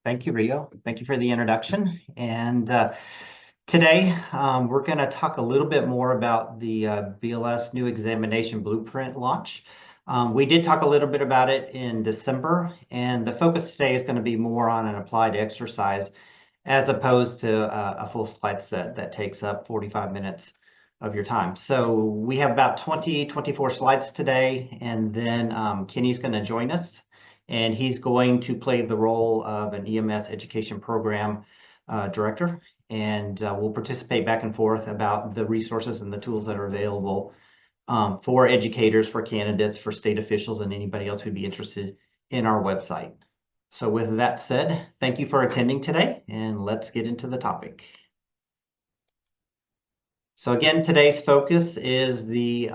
Thank you, Rio. Thank you for the introduction. And today we're going to talk a little bit more about the BLS new examination blueprint launch. We did talk a little bit about it in December, and the focus today is going to be more on an applied exercise as opposed to a full slide set that takes up 45 minutes of your time. So we have about 24 slides today, and then Kenny's going to join us, and he's going to play the role of an EMS education program director, and we'll participate back and forth about the resources and the tools that are available for educators, for candidates, for state officials, and anybody else who'd be interested in our website. So with that said, thank you for attending today, and let's get into the topic. So again, today's focus is the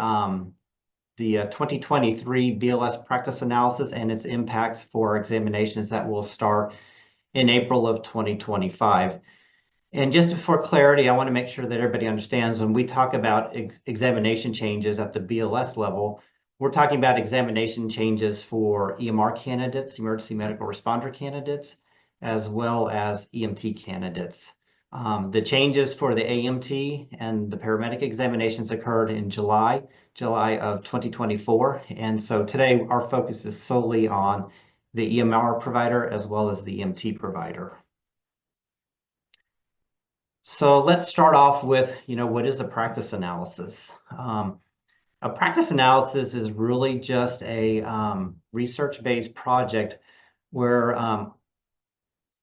2023 BLS Practice Analysis and its impacts for examinations that will start in April of 2025. And just for clarity, I want to make sure that everybody understands when we talk about examination changes at the BLS level, we're talking about examination changes for EMR candidates, emergency medical responder candidates, as well as EMT candidates. The changes for the AMT and the paramedic examinations occurred in July of 2024. And so today our focus is solely on the EMR provider as well as the EMT provider. So let's start off with, what is a practice analysis? A practice analysis is really just a research-based project where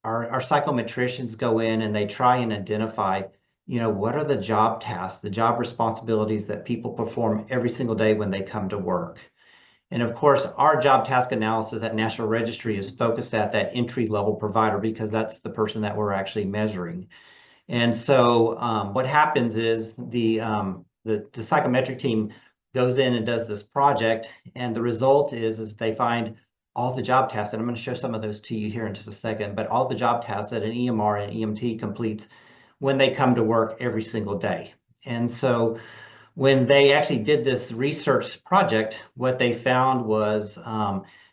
our psychometricians go in and they try and identify, what are the job tasks, the job responsibilities that people perform every single day when they come to work. And of course, our job task analysis at National Registry is focused at that entry-level provider because that's the person that we're actually measuring. And so what happens is the psychometric team goes in and does this project, and the result is they find all the job tasks, and I'm going to show some of those to you here in just a second, but all the job tasks that an EMR and EMT completes when they come to work every single day. And so when they actually did this research project, what they found was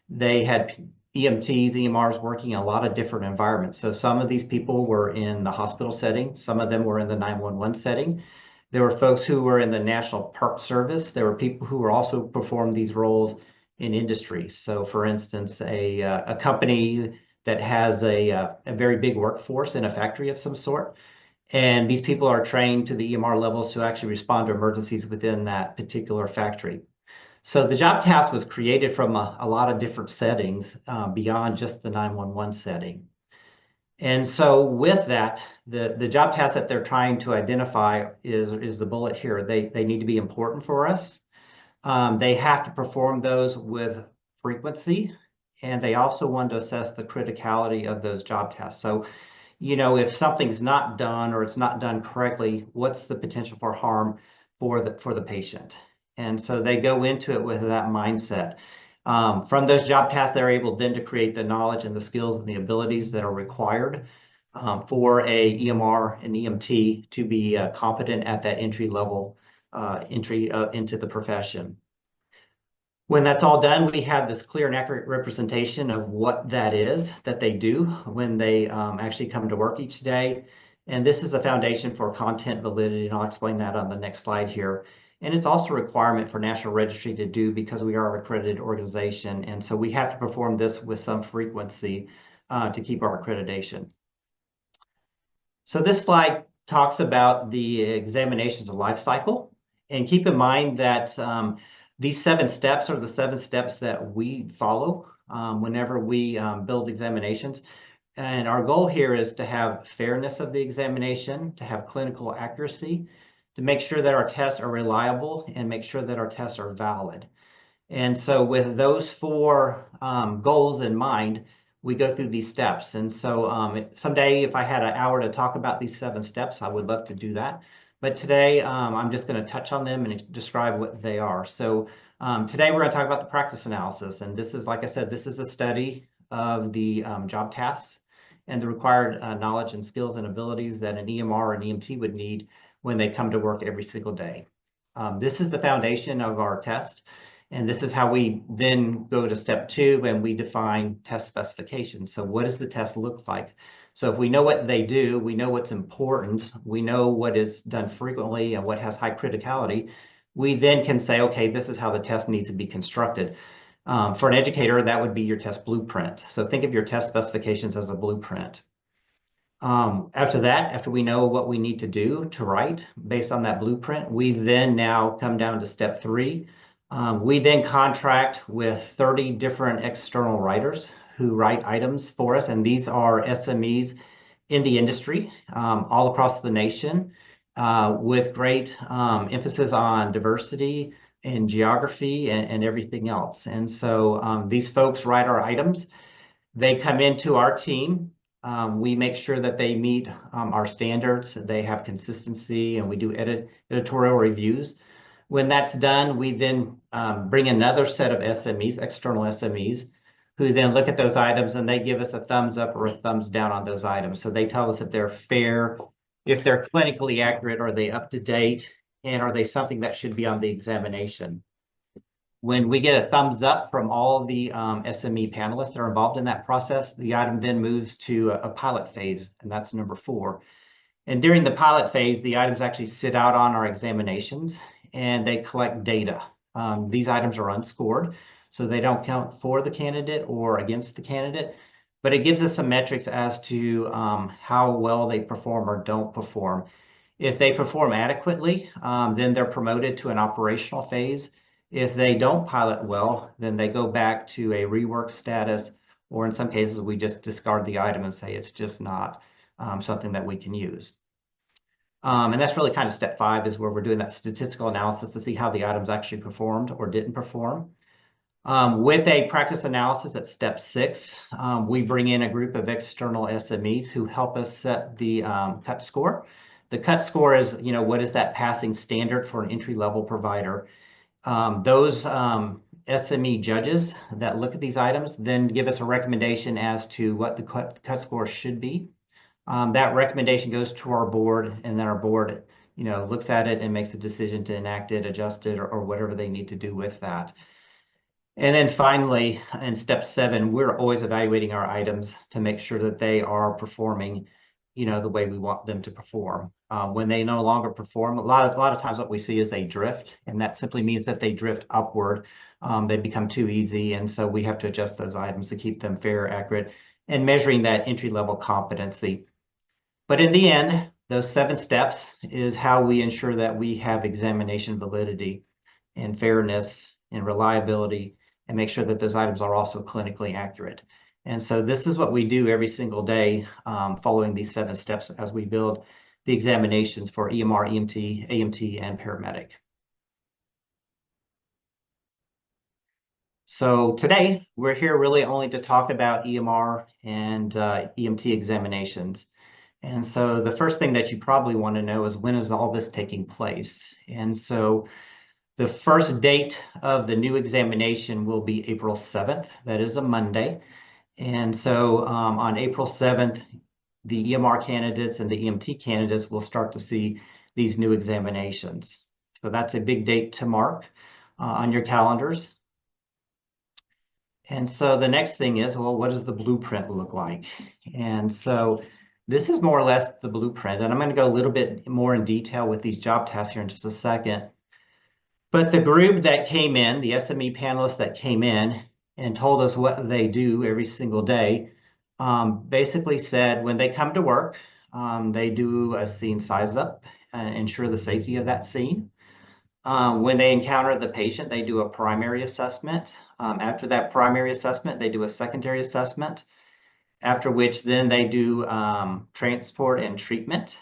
they had EMTs, EMRs working in a lot of different environments. So some of these people were in the hospital setting, some of them were in the 911 setting. There were folks who were in the National Park Service. There were people who were also performed these roles in industry. So for instance, a company that has a very big workforce in a factory of some sort. And these people are trained to the EMR levels to actually respond to emergencies within that particular factory. So the job task was created from a lot of different settings beyond just the 911 setting. And so with that, the job task that they're trying to identify is the bullet here. They need to be important for us. They have to perform those with frequency, and they also want to assess the criticality of those job tasks. So, if something's not done or it's not done correctly, what's the potential for harm for the patient? And so they go into it with that mindset. From those job tasks, they're able then to create the knowledge and the skills and the abilities that are required for a EMR and EMT to be competent at that entry level entry into the profession. When that's all done, we have this clear and accurate representation of what that is that they do when they actually come to work each day. And this is a foundation for content validity, and I'll explain that on the next slide here. And it's also a requirement for National Registry to do because we are an accredited organization. And so we have to perform this with some frequency to keep our accreditation. So this slide talks about the examinations of life cycle. And keep in mind that these 7 steps are the 7 steps that we follow whenever we build examinations. And our goal here is to have fairness of the examination, to have clinical accuracy, to make sure that our tests are reliable and make sure that our tests are valid. And so with those 4 goals in mind, we go through these steps. And so someday if I had an hour to talk about these 7 steps, I would love to do that. But today I'm just going to touch on them and describe what they are. So today we're going to talk about the practice analysis. And this is, like I said, this is a study of the job tasks and the required knowledge and skills and abilities that an EMR and EMT would need when they come to work every single day. This is the foundation of our test. And this is how we then go to step 2 and we define test specifications. So what does the test look like? So if we know what they do, we know what's important, we know what is done frequently and what has high criticality, we then can say, okay, this is how the test needs to be constructed. For an educator, that would be your test blueprint. So think of your test specifications as a blueprint. After that, after we know what we need to do to write based on that blueprint, we then now come down to step 3. We then contract with 30 different external writers who write items for us, and these are SMEs in the industry all across the nation with great emphasis on diversity and geography and everything else. And so these folks write our items. They come into our team. We make sure that they meet our standards, they have consistency, and we do editorial reviews. When that's done, we then bring another set of SMEs, external SMEs, who then look at those items and they give us a thumbs up or a thumbs down on those items. So they tell us if they're fair, if they're clinically accurate, are they up to date, and are they something that should be on the examination. When we get a thumbs up from all the SME panelists that are involved in that process, the item then moves to a pilot phase, and that's number 4. And during the pilot phase, the items actually sit out on our examinations and they collect data. These items are unscored, so they don't count for the candidate or against the candidate, but it gives us some metrics as to how well they perform or don't perform. If they perform adequately, then they're promoted to an operational phase. If they don't pilot well, then they go back to a rework status, or in some cases, we just discard the item and say it's just not something that we can use. And that's really kind of step 5 is where we're doing that statistical analysis to see how the items actually performed or didn't perform. With a practice analysis at step 6, we bring in a group of external SMEs who help us set the cut score. The cut score is, what is that passing standard for an entry-level provider? Those SME judges that look at these items then give us a recommendation as to what the cut score should be. That recommendation goes to our board, and then our board, looks at it and makes a decision to enact it, adjust it, or whatever they need to do with that. And then finally, in step 7, we're always evaluating our items to make sure that they are performing, the way we want them to perform. When they no longer perform, a lot of times what we see is they drift, and that simply means that they drift upward. They become too easy, and so we have to adjust those items to keep them fair, accurate, and measuring that entry-level competency. But in the end, those 7 steps is how we ensure that we have examination validity and fairness and reliability, and make sure that those items are also clinically accurate. And so this is what we do every single day following these 7 steps as we build the examinations for EMR, EMT, AMT, and paramedic. So today, we're here really only to talk about EMR and EMT examinations. And so the first thing that you probably want to know is, when is all this taking place? And so the first date of the new examination will be April 7th. That is a Monday. And so on April 7th, the EMR candidates and the EMT candidates will start to see these new examinations. So that's a big date to mark on your calendars. And so the next thing is, well, what does the blueprint look like? And so this is more or less the blueprint, and I'm going to go a little bit more in detail with these job tasks here in just a second. But the group that came in, the SME panelists that came in and told us what they do every single day, basically said when they come to work, they do a scene size up and ensure the safety of that scene. When they encounter the patient, they do a primary assessment. After that primary assessment, they do a secondary assessment, after which then they do transport and treatment.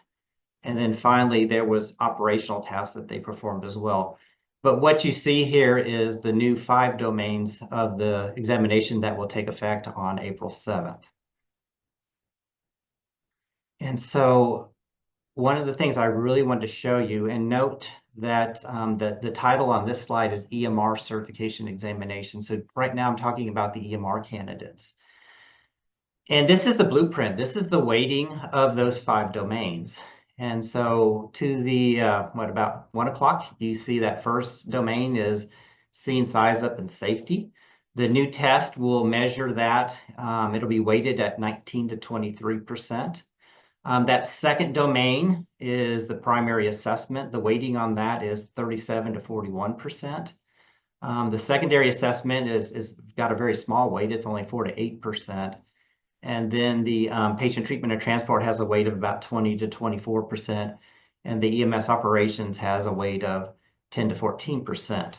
And then finally, there was operational tasks that they performed as well. But what you see here is the new 5 domains of the examination that will take effect on April 7th. And so one of the things I really want to show you, and note that the title on this slide is EMR certification examination. So right now I'm talking about the EMR candidates. And this is the blueprint. This is the weighting of those 5 domains. And so to the, about 1 o'clock, you see that first domain is scene size up and safety. The new test will measure that. It'll be weighted at 19 to 23%. That second domain is the primary assessment. The weighting on that is 37 to 41%. The secondary assessment is got a very small weight. It's only 4 to 8%. And then the patient treatment and transport has a weight of about 20 to 24%. And the EMS operations has a weight of 10 to 14%.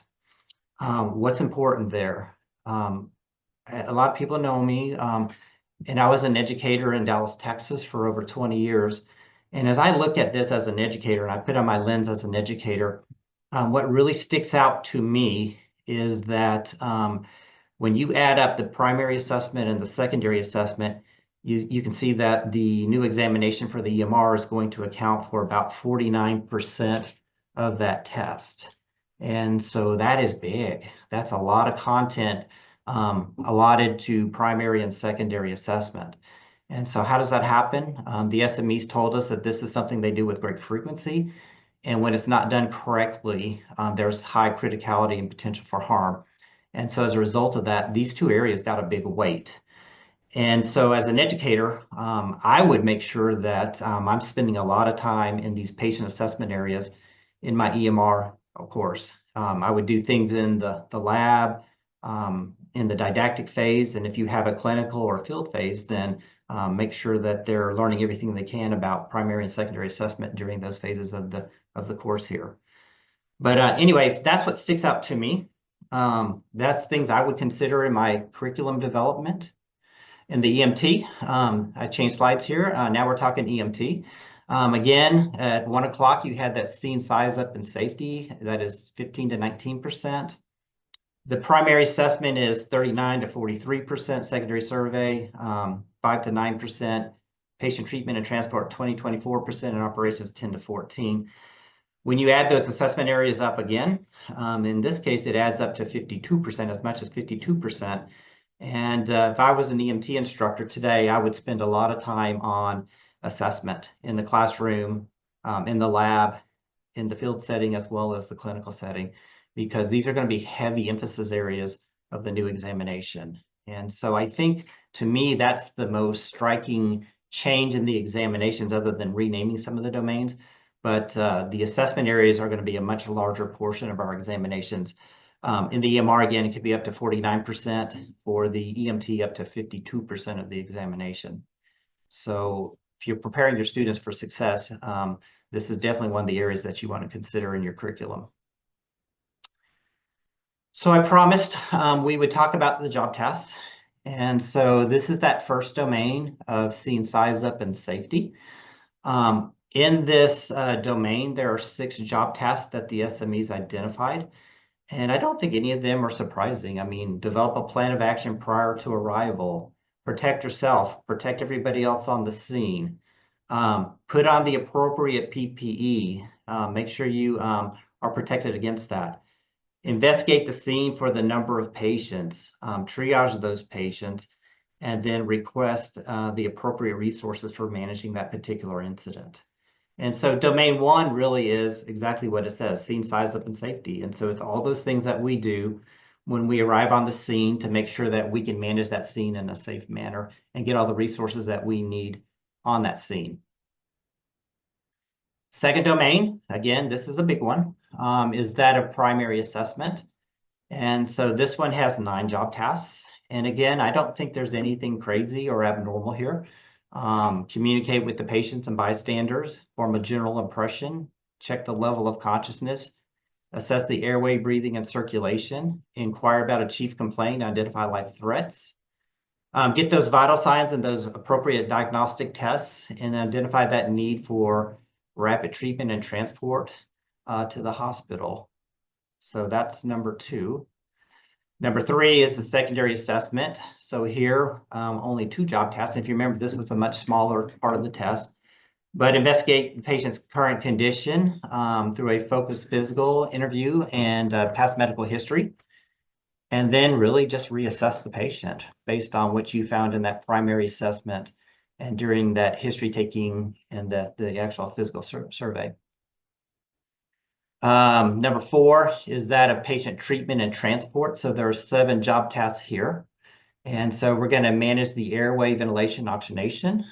What's important there? A lot of people know me, and I was an educator in Dallas, Texas for over 20 years. And as I look at this as an educator, and I put on my lens as an educator, what really sticks out to me is that when you add up the primary assessment and the secondary assessment, you can see that the new examination for the EMR is going to account for about 49% of that test. And so that is big. That's a lot of content allotted to primary and secondary assessment. And so how does that happen? The SMEs told us that this is something they do with great frequency. And when it's not done correctly, there's high criticality and potential for harm. And so as a result of that, these two areas got a big weight. And so as an educator, I would make sure that I'm spending a lot of time in these patient assessment areas in my EMR, of course. I would do things in the lab, in the didactic phase. And if you have a clinical or field phase, then make sure that they're learning everything they can about primary and secondary assessment during those phases of the course here. But anyways, that's what sticks out to me. That's things I would consider in my curriculum development. In the EMT, I changed slides here. Now we're talking EMT. Again, at 1 o'clock, you had that scene size up and safety. That is 15 to 19%. The primary assessment is 39 to 43%. Secondary survey, 5 to 9%. Patient treatment and transport, 24%. And operations, 10 to 14. When you add those assessment areas up again, in this case, it adds up to 52%, as much as 52%. And if I was an EMT instructor today, I would spend a lot of time on assessment in the classroom, in the lab, in the field setting, as well as the clinical setting, because these are going to be heavy emphasis areas of the new examination. And so I think, to me, that's the most striking change in the examinations, other than renaming some of the domains. But the assessment areas are going to be a much larger portion of our examinations. In the EMR, again, it could be up to 49%. For the EMT, up to 52% of the examination. So if you're preparing your students for success, this is definitely one of the areas that you want to consider in your curriculum. So I promised we would talk about the job tasks. And so this is that first domain of scene size up and safety. In this domain, there are 6 job tasks that the SMEs identified. And I don't think any of them are surprising. I mean, develop a plan of action prior to arrival, protect yourself, protect everybody else on the scene, put on the appropriate PPE, make sure you are protected against that. Investigate the scene for the number of patients, triage those patients, and then request the appropriate resources for managing that particular incident. And so domain 1 really is exactly what it says, scene size up and safety. And so it's all those things that we do when we arrive on the scene to make sure that we can manage that scene in a safe manner and get all the resources that we need on that scene. Second domain, again, this is a big one, is that of primary assessment. And so this one has 9 job tasks. And again, I don't think there's anything crazy or abnormal here. Communicate with the patients and bystanders, form a general impression, check the level of consciousness, assess the airway, breathing, and circulation, inquire about a chief complaint, identify life threats, get those vital signs and those appropriate diagnostic tests, and identify that need for rapid treatment and transport to the hospital. So that's number 2. Number 3 is the secondary assessment. So here, only 2 job tasks. If you remember, this was a much smaller part of the test. But investigate the patient's current condition through a focused physical interview and past medical history. And then really just reassess the patient based on what you found in that primary assessment and during that history taking and the actual physical survey. Number 4 is that of patient treatment and transport. So there are 7 job tasks here. And so we're going to manage the airway, ventilation, oxygenation,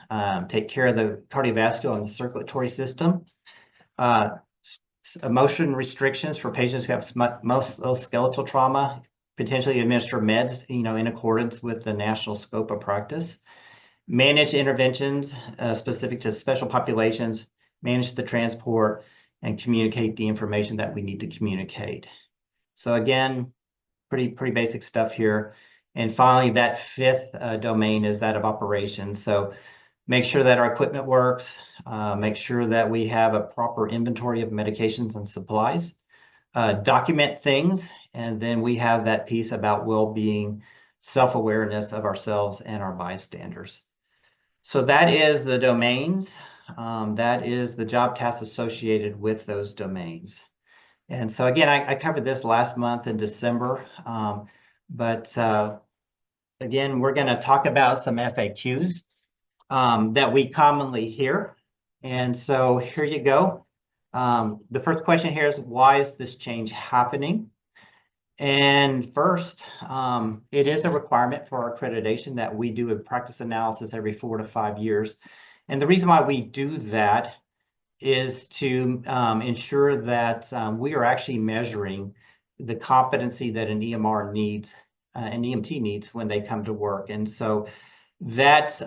take care of the cardiovascular and the circulatory system, motion restrictions for patients who have musculoskeletal trauma, potentially administer meds, in accordance with the national scope of practice, manage interventions specific to special populations, manage the transport, and communicate the information that we need to communicate. So again, pretty basic stuff here. And finally, that 5th domain is that of operations. So make sure that our equipment works, make sure that we have a proper inventory of medications and supplies, document things, and then we have that piece about well-being, self-awareness of ourselves and our bystanders. So that is the domains. That is the job tasks associated with those domains. And so again, I covered this last month in December, but again, we're going to talk about some FAQs that we commonly hear. And so here you go. The first question here is, why is this change happening? And first, it is a requirement for our accreditation that we do a practice analysis every 4 to 5 years. And the reason why we do that is to ensure that we are actually measuring the competency that an EMR needs, an EMT needs when they come to work. And so that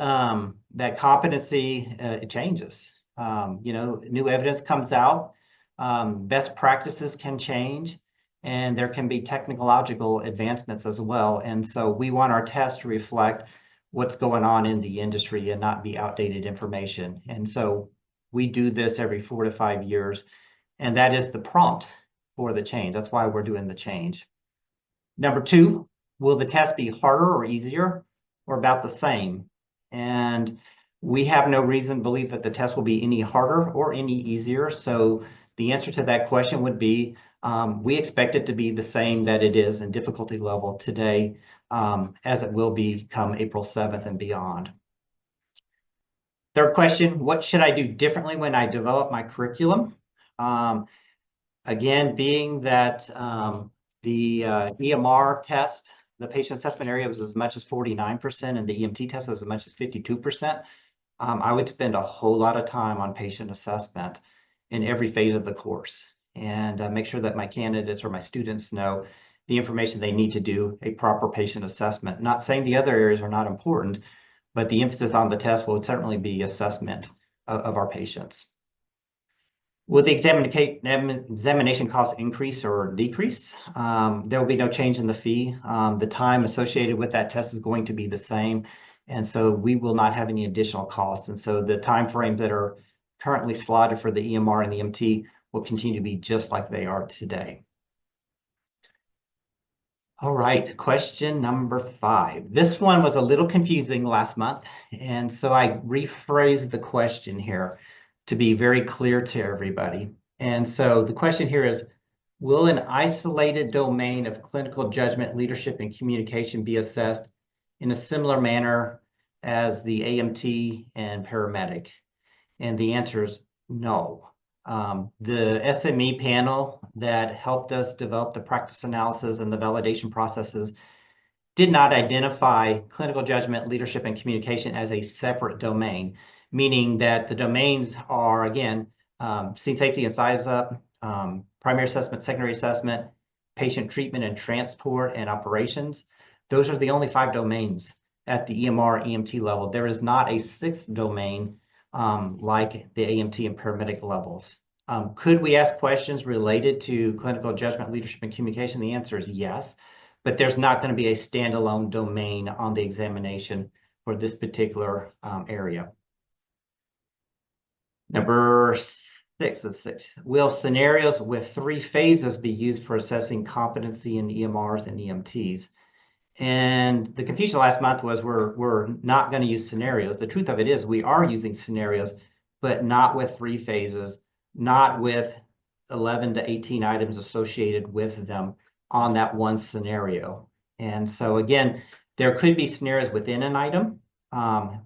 competency, it changes. New evidence comes out, best practices can change, and there can be technological advancements as well. And so we want our test to reflect what's going on in the industry and not be outdated information. And so we do this every 4 to 5 years, and that is the prompt for the change. That's why we're doing the change. Number 2, will the test be harder or easier or about the same? And we have no reason to believe that the test will be any harder or any easier. So the answer to that question would be, we expect it to be the same that it is in difficulty level today, as it will become April 7th and beyond. Third question, what should I do differently when I develop my curriculum? Again, being that the EMR test, the patient assessment area was as much as 49%, and the EMT test was as much as 52%. I would spend a whole lot of time on patient assessment in every phase of the course, and make sure that my candidates or my students know the information they need to do a proper patient assessment. Not saying the other areas are not important, but the emphasis on the test will certainly be assessment of our patients. Will the examination cost increase or decrease? There will be no change in the fee. The time associated with that test is going to be the same, and so we will not have any additional costs. And so the time frames that are currently slotted for the EMR and the EMT will continue to be just like they are today. All right, question number 5. This one was a little confusing last month, and so I rephrased the question here to be very clear to everybody. And so the question here is, will an isolated domain of clinical judgment, leadership, and communication be assessed in a similar manner as the AMT and paramedic? And the answer is no. The SME panel that helped us develop the practice analysis and the validation processes did not identify clinical judgment, leadership, and communication as a separate domain, meaning that the domains are, again, scene safety and size up, primary assessment, secondary assessment, patient treatment and transport, and operations. Those are the only 5 domains at the EMR, EMT level. There is not a 6th domain like the AMT and paramedic levels. Could we ask questions related to clinical judgment, leadership, and communication? The answer is yes, but there's not going to be a standalone domain on the examination for this particular area. Number 6 is 6. Will scenarios with 3 phases be used for assessing competency in EMRs and EMTs? And the confusion last month was we're not going to use scenarios. The truth of it is we are using scenarios, but not with 3 phases, not with 11 to 18 items associated with them on that one scenario. And so again, there could be scenarios within an item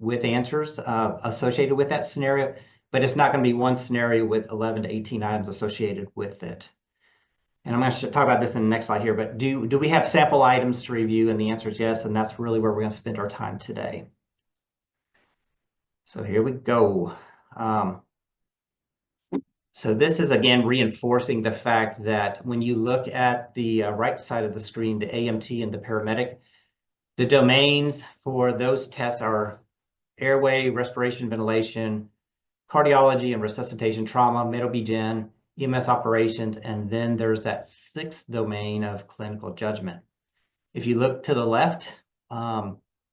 with answers associated with that scenario, but it's not going to be one scenario with 11 to 18 items associated with it. And I'm going to talk about this in the next slide here, but do we have sample items to review? And the answer is yes, and that's really where we're going to spend our time today. So here we go. So this is, again, reinforcing the fact that when you look at the right side of the screen, the AMT and the paramedic, the domains for those tests are airway, respiration, ventilation, cardiology and resuscitation, trauma, med-ob-gyn, EMS operations, and then there's that sixth domain of clinical judgment. If you look to the left,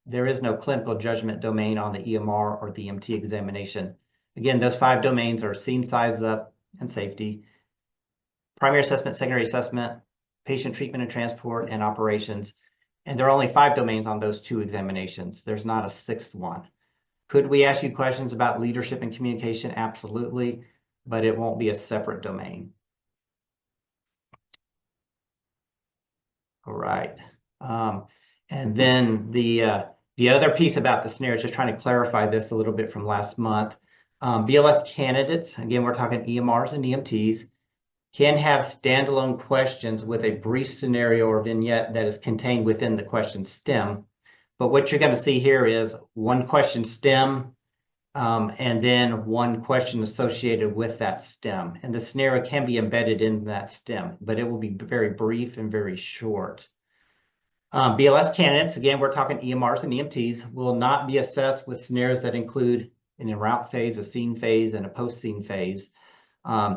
there is no clinical judgment domain on the EMR or the EMT examination. Again, those 5 domains are scene size up and safety, primary assessment, secondary assessment, patient treatment and transport, and operations. And there are only 5 domains on those 2 examinations. There's not a sixth one. Could we ask you questions about leadership and communication? Absolutely, but it won't be a separate domain. All right. And then the other piece about the scenario, just trying to clarify this a little bit from last month. BLS candidates, again, we're talking EMRs and EMTs, can have standalone questions with a brief scenario or vignette that is contained within the question stem. But what you're going to see here is one question stem, and then one question associated with that stem. And the scenario can be embedded in that stem, but it will be very brief and very short. BLS candidates, again, we're talking EMRs and EMTs, will not be assessed with scenarios that include an en route phase, a scene phase, and a post-scene phase.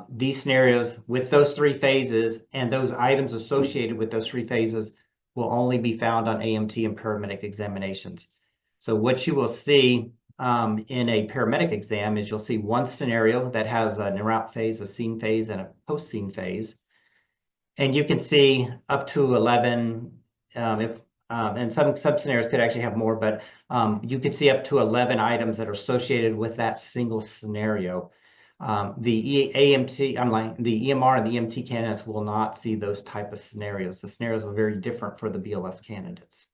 These scenarios with those 3 phases and those items associated with those 3 phases will only be found on AMT and paramedic examinations. So what you will see in a paramedic exam is you'll see one scenario that has an en route phase, a scene phase, and a post-scene phase. And you can see up to 11, and some scenarios could actually have more, but you could see up to 11 items that are associated with that single scenario. The EMR and the EMT candidates will not see those type of scenarios. The scenarios are very different for the BLS candidates.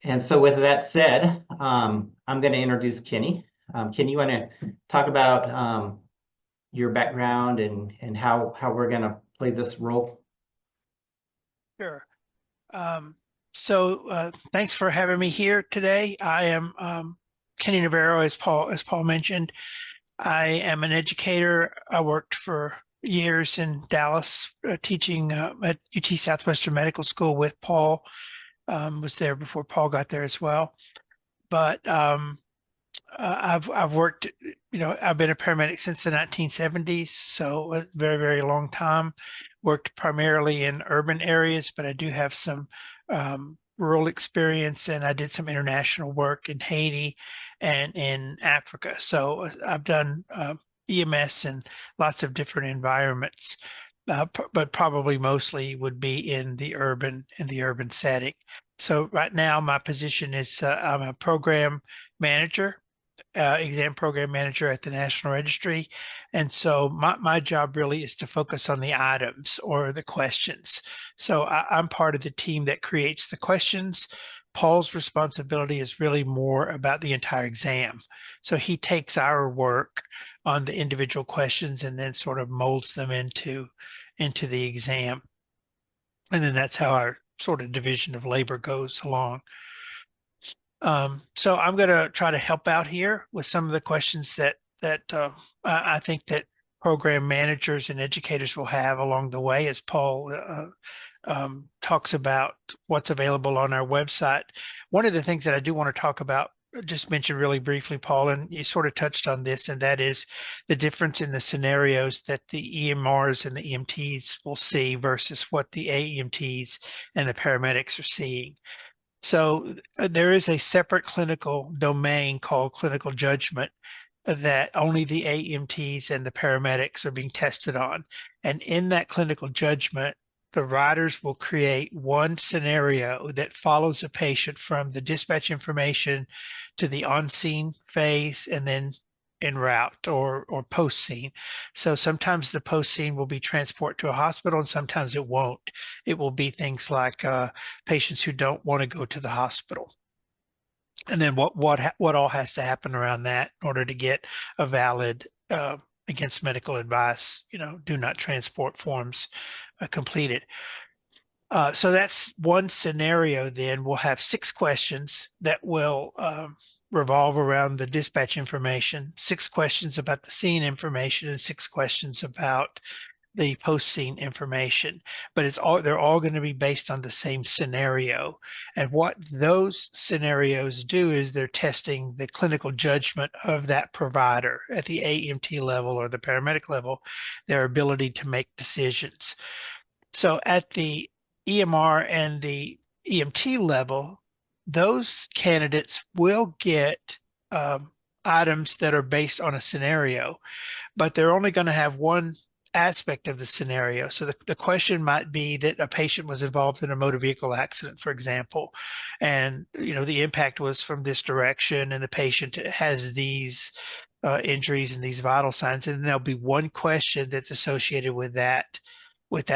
And so with that said, I'm going to introduce Kenny. Kenny, you want to talk about your background and how we're going to play this role? Sure. Thanks for having me here today. I am Kenny Navarro, as Paul mentioned. I am an educator. I worked for years in Dallas teaching at UT Southwestern Medical School with Paul. Was there before Paul got there as well. But I've worked, I've been a paramedic since the 1970s, so a very, very long time. Worked primarily in urban areas, but I do have some rural experience, and I did some international work in Haiti and in Africa. So I've done EMS in lots of different environments, but probably mostly would be in the urban setting. So right now my position is I'm a program manager, exam program manager at the National Registry. And so my job really is to focus on the items or the questions. So I'm part of the team that creates the questions. Paul's responsibility is really more about the entire exam. So he takes our work on the individual questions and then sort of molds them into the exam. And then that's how our sort of division of labor goes along. So I'm going to try to help out here with some of the questions that I think that program managers and educators will have along the way as Paul talks about what's available on our website. One of the things that I do want to talk about, just mention really briefly, Paul, and you sort of touched on this, and that is the difference in the scenarios that the EMRs and the EMTs will see versus what the AEMTs and the paramedics are seeing. So there is a separate clinical domain called clinical judgment that only the AEMTs and the paramedics are being tested on. And in that clinical judgment, the writers will create one scenario that follows a patient from the dispatch information to the on-scene phase and then en route or post-scene. So sometimes the post-scene will be transport to a hospital and sometimes it won't. It will be things like patients who don't want to go to the hospital. And then what all has to happen around that in order to get a valid against medical advice, do not transport forms completed. So that's one scenario. Then we'll have 6 questions that will revolve around the dispatch information, 6 questions about the scene information, and 6 questions about the post-scene information. But they're all going to be based on the same scenario. And what those scenarios do is they're testing the clinical judgment of that provider at the AEMT level or the paramedic level, their ability to make decisions. So at the EMR and the EMT level, those candidates will get items that are based on a scenario, but they're only going to have one aspect of the scenario. So the question might be that a patient was involved in a motor vehicle accident, for example, and the impact was from this direction, and the patient has these injuries and these vital signs, and there'll be one question that's associated with that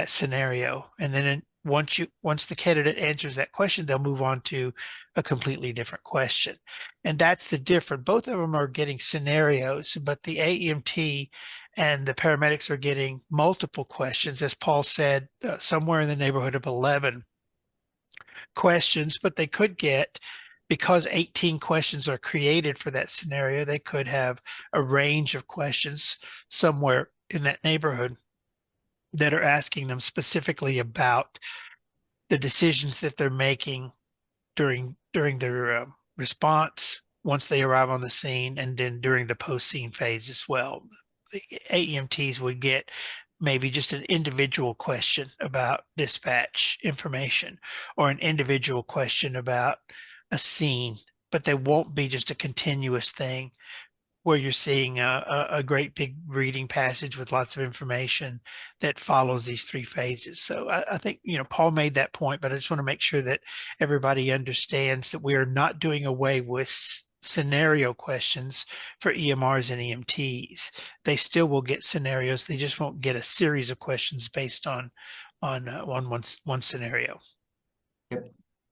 scenario, and then once the candidate answers that question, they'll move on to a completely different question. And that's the difference. Both of them are getting scenarios, but the AEMT and the paramedics are getting multiple questions, as Paul said, somewhere in the neighborhood of 11 questions, but they could get, because 18 questions are created for that scenario, they could have a range of questions somewhere in that neighborhood that are asking them specifically about the decisions that they're making during their response once they arrive on the scene, and then during the post-scene phase as well. The AEMTs would get maybe just an individual question about dispatch information or an individual question about a scene, but they won't be just a continuous thing where you're seeing a great big reading passage with lots of information that follows these 3 phases. So I think, Paul made that point, but I just want to make sure that everybody understands that we are not doing away with scenario questions for EMRs and EMTs. They still will get scenarios. They just won't get a series of questions based on one scenario. Yep.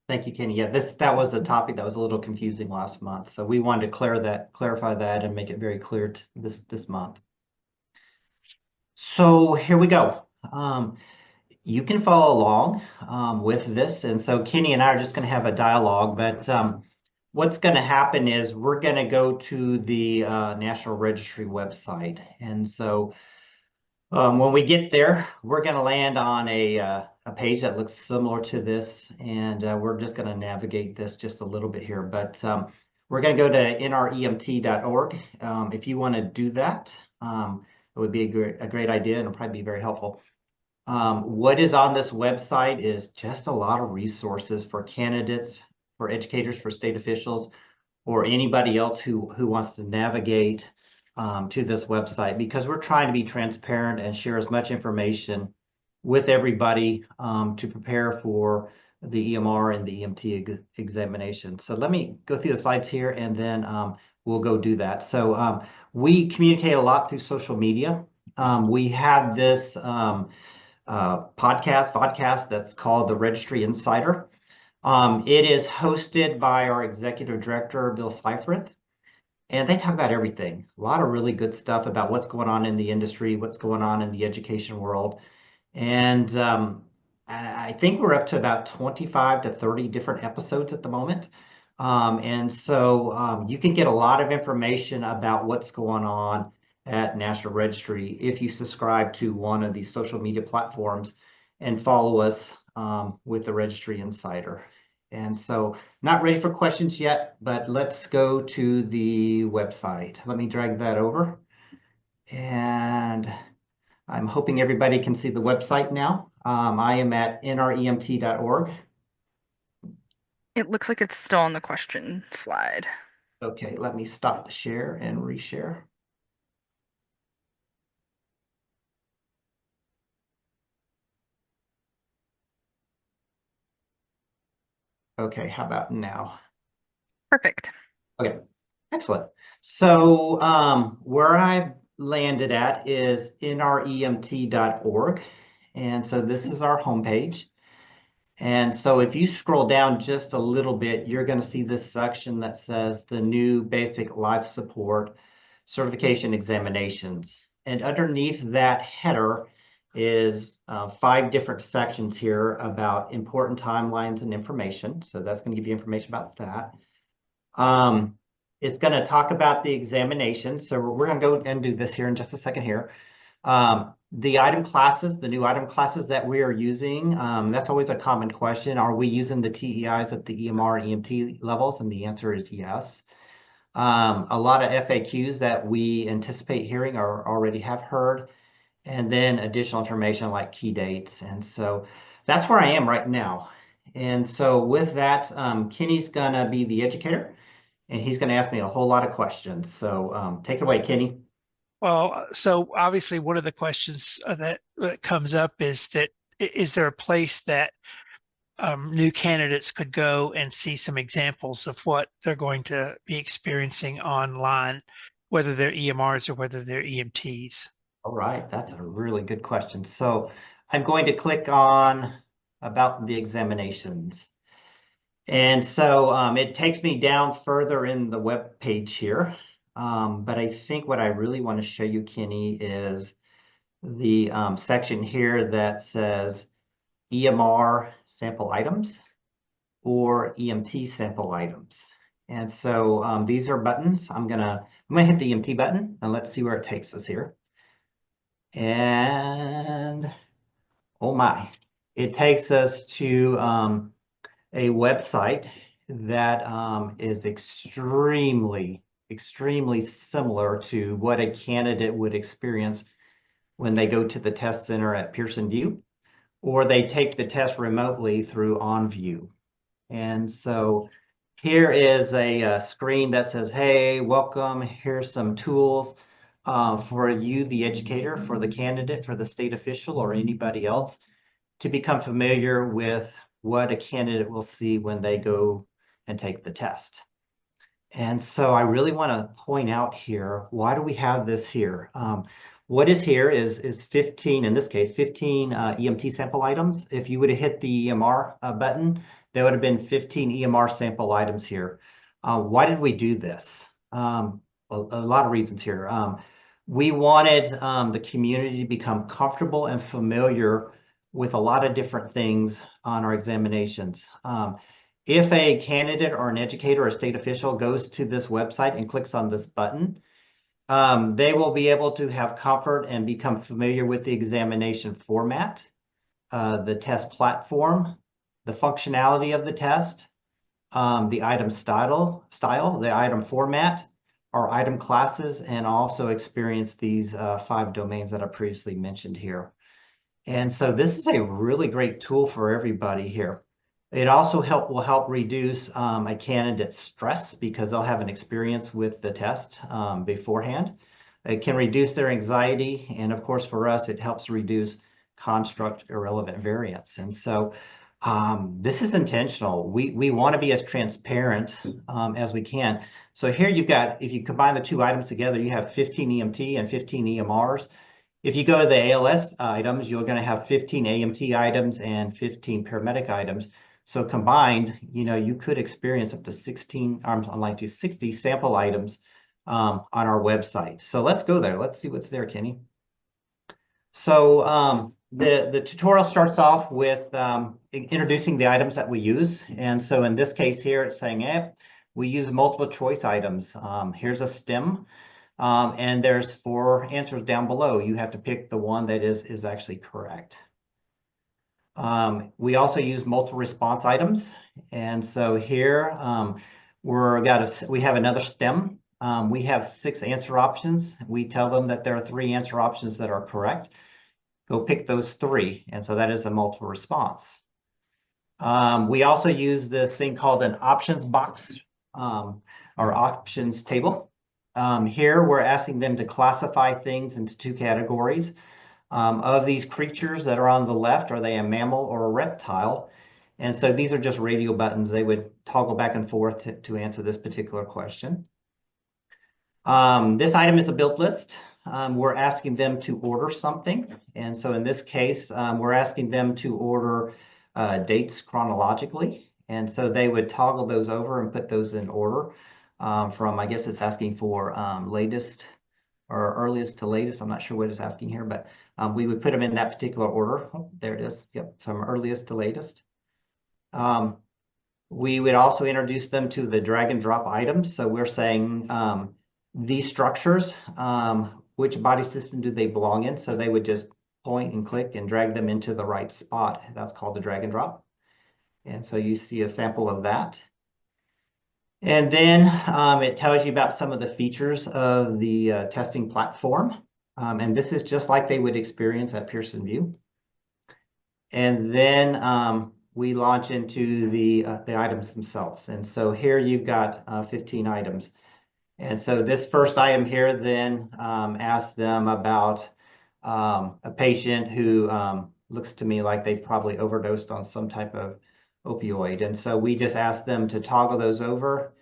Thank you, Kenny. Yeah, that was a topic that was a little confusing last month. So we wanted to clarify that and make it very clear this month. So here we go. You can follow along with this. And so Kenny and I are just going to have a dialogue, but what's going to happen is we're going to go to the National Registry website. And so when we get there, we're going to land on a page that looks similar to this, and we're just going to navigate this just a little bit here. But we're going to go to nremt.org. If you want to do that, it would be a great idea, and it'll probably be very helpful. What is on this website is just a lot of resources for candidates, for educators, for state officials, or anybody else who wants to navigate to this website, because we're trying to be transparent and share as much information with everybody to prepare for the EMR and the EMT examination. So let me go through the slides here, and then we'll go do that. So we communicate a lot through social media. We have this podcast that's called the Registry Insider. It is hosted by our executive director, Bill Seifrith. And they talk about everything. A lot of really good stuff about what's going on in the industry, what's going on in the education world. And I think we're up to about 25 to 30 different episodes at the moment. And so you can get a lot of information about what's going on at National Registry if you subscribe to one of these social media platforms and follow us with the Registry Insider. And so not ready for questions yet, but let's go to the website. Let me drag that over. And I'm hoping everybody can see the website now. I am at nremt.org. It looks like it's still on the question slide. Okay, let me stop the share and reshare. Okay, how about now? Perfect. Okay, excellent. So where I've landed at is nremt.org. And so this is our homepage. And so if you scroll down just a little bit, you're going to see this section that says the new basic life support certification examinations. And underneath that header is 5 different sections here about important timelines and information. So that's going to give you information about that. It's going to talk about the examination. So we're going to go and do this here in just a second here. The item classes, the new item classes that we are using, that's always a common question. Are we using the TEIs at the EMR and EMT levels? And the answer is yes. A lot of FAQs that we anticipate hearing or already have heard, and then additional information like key dates. And so that's where I am right now. And so with that, Kenny's gonna be the educator, and he's gonna ask me a whole lot of questions. So take it away, Kenny. Well, so obviously one of the questions that comes up is that is there a place that new candidates could go and see some examples of what they're going to be experiencing online, whether they're EMRs or whether they're EMTs? All right, that's a really good question. So I'm going to click on about the examinations. And so it takes me down further in the web page here. But I think what I really want to show you, Kenny, is the section here that says EMR sample items or EMT sample items. And so these are buttons. I'm gonna hit the EMT button and let's see where it takes us here. And oh my, it takes us to a website that is extremely similar to what a candidate would experience when they go to the test center at Pearson VUE, or they take the test remotely through OnView. And so here is a screen that says, hey, welcome, here's some tools for you, the educator, for the candidate, for the state official, or anybody else to become familiar with what a candidate will see when they go and take the test. And so I really want to point out here, why do we have this here? What is here is 15, in this case, 15 EMT sample items. If you would have hit the EMR button, there would have been 15 EMR sample items here. Why did we do this? A lot of reasons here. We wanted the community to become comfortable and familiar with a lot of different things on our examinations. If a candidate or an educator or a state official goes to this website and clicks on this button, they will be able to have comfort and become familiar with the examination format, the test platform, the functionality of the test, the item style, the item format, our item classes, and also experience these 5 domains that I previously mentioned here. And so this is a really great tool for everybody here. It also will help reduce a candidate's stress because they'll have an experience with the test beforehand. It can reduce their anxiety, and of course for us it helps reduce construct irrelevant variance. And so this is intentional. We want to be as transparent as we can. So here you've got, if you combine the 2 items together, you have 15 EMT and 15 EMRs. If you go to the ALS items, you're going to have 15 AMT items and 15 paramedic items. So combined, you could experience up to 60 sample items on our website. So let's go there. Let's see what's there, Kenny. So the tutorial starts off with introducing the items that we use. And so in this case here, it's saying, we use multiple choice items. Here's a STEM. And there's 4 answers down below. You have to pick the one that is actually correct. We also use multiple response items. And so here we have another STEM. We have 6 answer options. We tell them that there are 3 answer options that are correct. Go pick those 3. And so that is a multiple response. We also use this thing called an options box or options table. Here we're asking them to classify things into 2 categories. Of these creatures that are on the left, are they a mammal or a reptile? And so these are just radio buttons. They would toggle back and forth to answer this particular question. This item is a build list. We're asking them to order something. And so in this case, we're asking them to order dates chronologically. And so they would toggle those over and put those in order from, I guess it's asking for latest or earliest to latest. I'm not sure what it's asking here, but we would put them in that particular order. Oh, there it is. Yep, from earliest to latest. We would also introduce them to the drag and drop items. So we're saying these structures, which body system do they belong in? So they would just point and click and drag them into the right spot. That's called the drag and drop. And so you see a sample of that. And then it tells you about some of the features of the testing platform. And this is just like they would experience at Pearson VUE. And then we launch into the items themselves. And so here you've got 15 items. And so this first item here then asks them about a patient who looks to me like they've probably overdosed on some type of opioid. And so we just ask them to toggle those over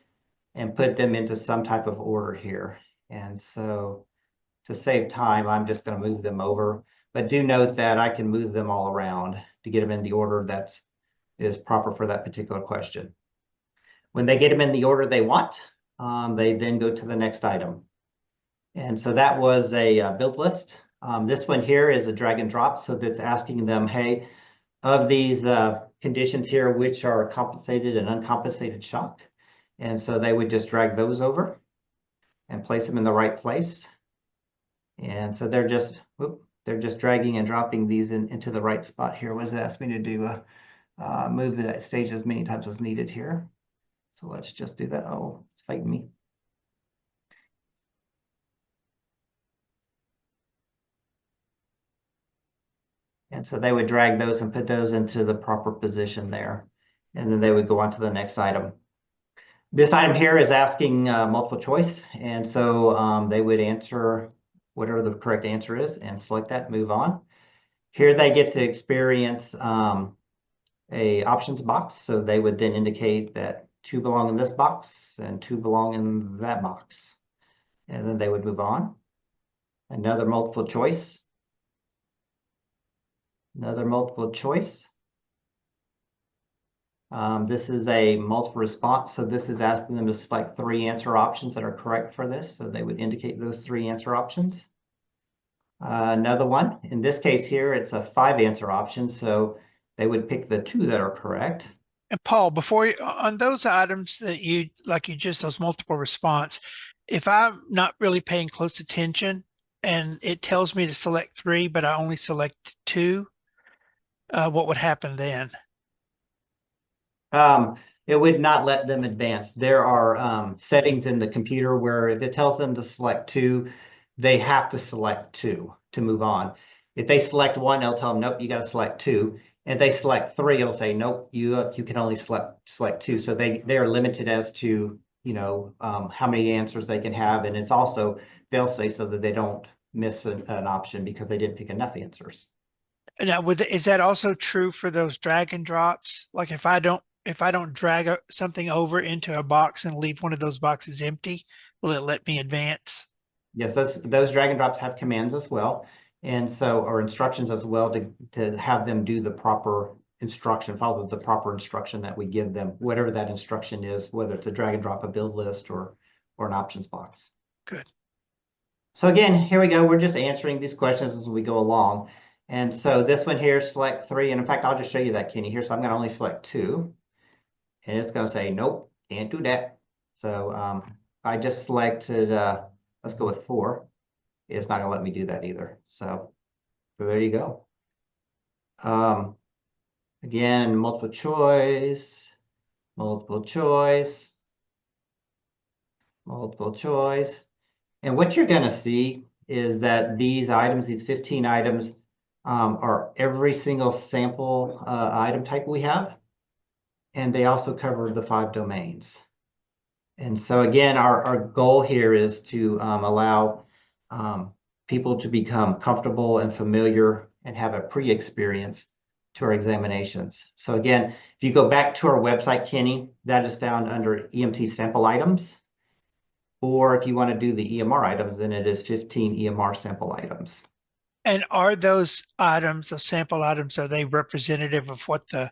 and put them into some type of order here. And so to save time, I'm just going to move them over. But do note that I can move them all around to get them in the order that is proper for that particular question. When they get them in the order they want, they then go to the next item. And so that was a build list. This one here is a drag and drop. So that's asking them, hey, of these conditions here, which are compensated and uncompensated shock. And so they would just drag those over and place them in the right place. And so they're just dragging and dropping these into the right spot here. What does it ask me to do? Move the stage as many times as needed here. So let's just do that. Oh, it's fighting me. And so they would drag those and put those into the proper position there. And then they would go on to the next item. This item here is asking multiple choice. And so they would answer whatever the correct answer is and select that, move on. Here they get to experience a options box. So they would then indicate that 2 belong in this box and 2 belong in that box. And then they would move on. Another multiple choice. Another multiple choice. This is a multiple response. So this is asking them to select 3 answer options that are correct for this. So they would indicate those 3 answer options. Another one, in this case here, it's a 5 answer option. So they would pick the 2 that are correct. And Paul, before you, on those items that you, like you just, those multiple response, if I'm not really paying close attention and it tells me to select 3, but I only select 2, what would happen then? It would not let them advance. There are settings in the computer where if it tells them to select 2, they have to select 2 to move on. If they select 1, it'll tell them, nope, you got to select 2. And if they select 3, it'll say, nope, you can only select 2. So they are limited as to, you know, how many answers they can have. And it's also fail-safe so that they don't miss an option because they didn't pick enough answers. Now, is that also true for those drag and drops? Like if I don't drag something over into a box and leave one of those boxes empty, will it let me advance? Yes, those drag and drops have commands as well. And so, or instructions as well to have them do the proper instruction, follow the proper instruction that we give them, whatever that instruction is, whether it's a drag and drop, a build list, or an options box. Good. So again, here we go. We're just answering these questions as we go along. And so this one here, select 3. And in fact, I'll just show you that, Kenny, here. So I'm going to only select 2. And it's going to say, nope, can't do that. So I just selected, let's go with 4. It's not going to let me do that either. So there you go. Again, multiple choice, multiple choice, multiple choice. And what you're going to see is that these items, these 15 items, are every single sample item type we have. And they also cover the 5 domains. And so again, our goal here is to allow people to become comfortable and familiar and have a pre-experience to our examinations. So again, if you go back to our website, Kenny, that is found under EMT sample items. Or if you want to do the EMR items, then it is 15 EMR sample items. And are those items, those sample items, are they representative of what the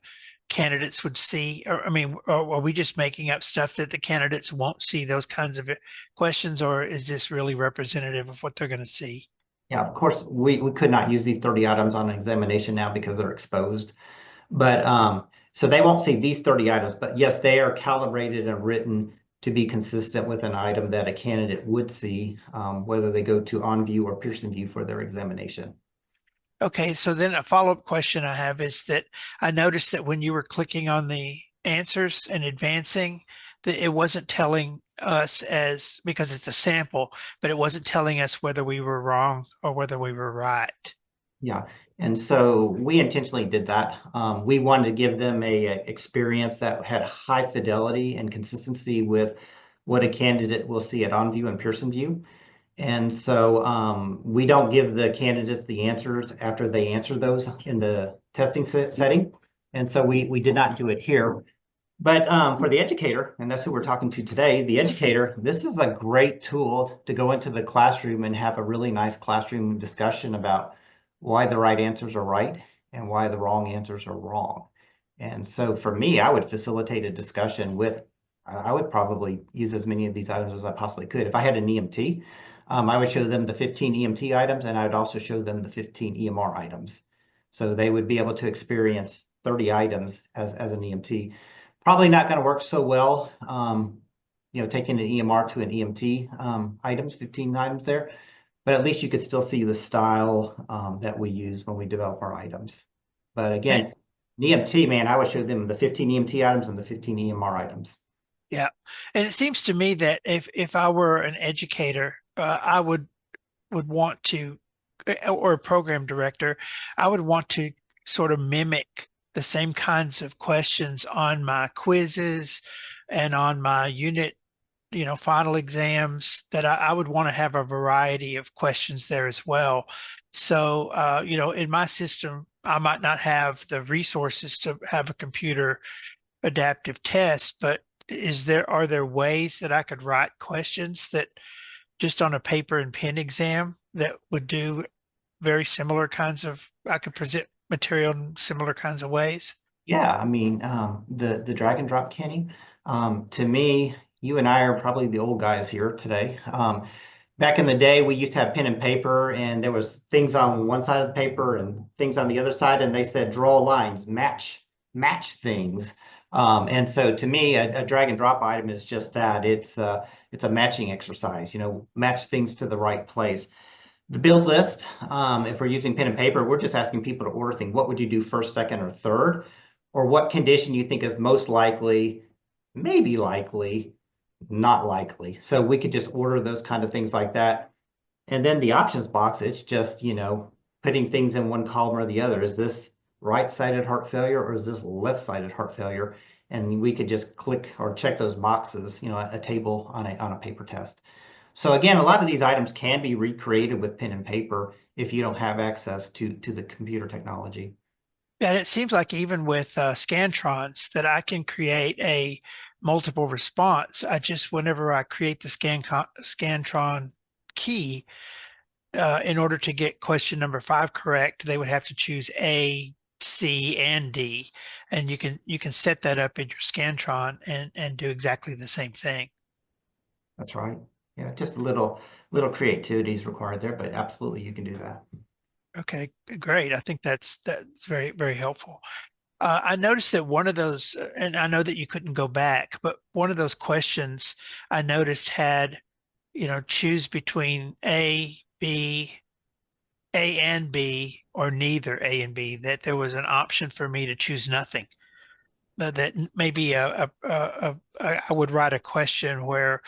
candidates would see? Or, I mean, or are we just making up stuff that the candidates won't see those kinds of questions, or is this really representative of what they're going to see? Yeah, of course, we could not use these 30 items on an examination now because they're exposed. But so they won't see these 30 items, but yes, they are calibrated and written to be consistent with an item that a candidate would see, whether they go to OnView or Pearson View for their examination. Okay, so then a follow-up question I have is that I noticed that when you were clicking on the answers and advancing, that it wasn't telling us as, because it's a sample, but it wasn't telling us whether we were wrong or whether we were right. Yeah, and so we intentionally did that. We wanted to give them a experience that had high fidelity and consistency with what a candidate will see at OnView and Pearson View. And so we don't give the candidates the answers after they answer those in the testing setting. And so we did not do it here. But for the educator, and that's who we're talking to today, the educator, this is a great tool to go into the classroom and have a really nice classroom discussion about why the right answers are right and why the wrong answers are wrong. And so for me, I would facilitate a discussion with, I would probably use as many of these items as I possibly could. If I had an EMT, I would show them the 15 EMT items, and I would also show them the 15 EMR items. So they would be able to experience 30 items as an EMT. Probably not going to work so well, taking an EMR to an EMT items, 15 items there. But at least you could still see the style that we use when we develop our items. But again, an EMT, man, I would show them the 15 EMT items and the 15 EMR items. Yeah, and it seems to me that if I were an educator, I would want to, or a program director, I would want to sort of mimic the same kinds of questions on my quizzes and on my unit, final exams, that I would want to have a variety of questions there as well. So, in my system, I might not have the resources to have a computer adaptive test, but are there ways that I could write questions that just on a paper and pen exam that would do very similar kinds of, I could present material in similar kinds of ways? Yeah, I mean, the drag and drop, Kenny, to me, you and I are probably the old guys here today. Back in the day, we used to have pen and paper, and there was things on one side of the paper and things on the other side, and they said draw lines, match things. And so to me, a drag and drop item is just that. It's a matching exercise, match things to the right place. The build list, if we're using pen and paper, we're just asking people to order things. What would you do first, second, or third? Or what condition you think is most likely, maybe likely, not likely. So we could just order those kind of things like that. And then the options box, it's just, putting things in one column or the other. Is this right-sided heart failure or is this left-sided heart failure? And we could just click or check those boxes, a table on a paper test. So again, a lot of these items can be recreated with pen and paper if you don't have access to the computer technology. And it seems like even with Scantrons that I can create a multiple response. Whenever I create the Scantron key, in order to get question number 5 correct, they would have to choose A, C, and D. And you can set that up in your Scantron and do exactly the same thing. That's right. Yeah, just a little creativity is required there, but absolutely you can do that. Okay, great. I think that's very, very helpful. I noticed that one of those, and I know that you couldn't go back, but one of those questions I noticed had, choose between A and B, or neither A and B, that there was an option for me to choose nothing. That maybe I would write a question where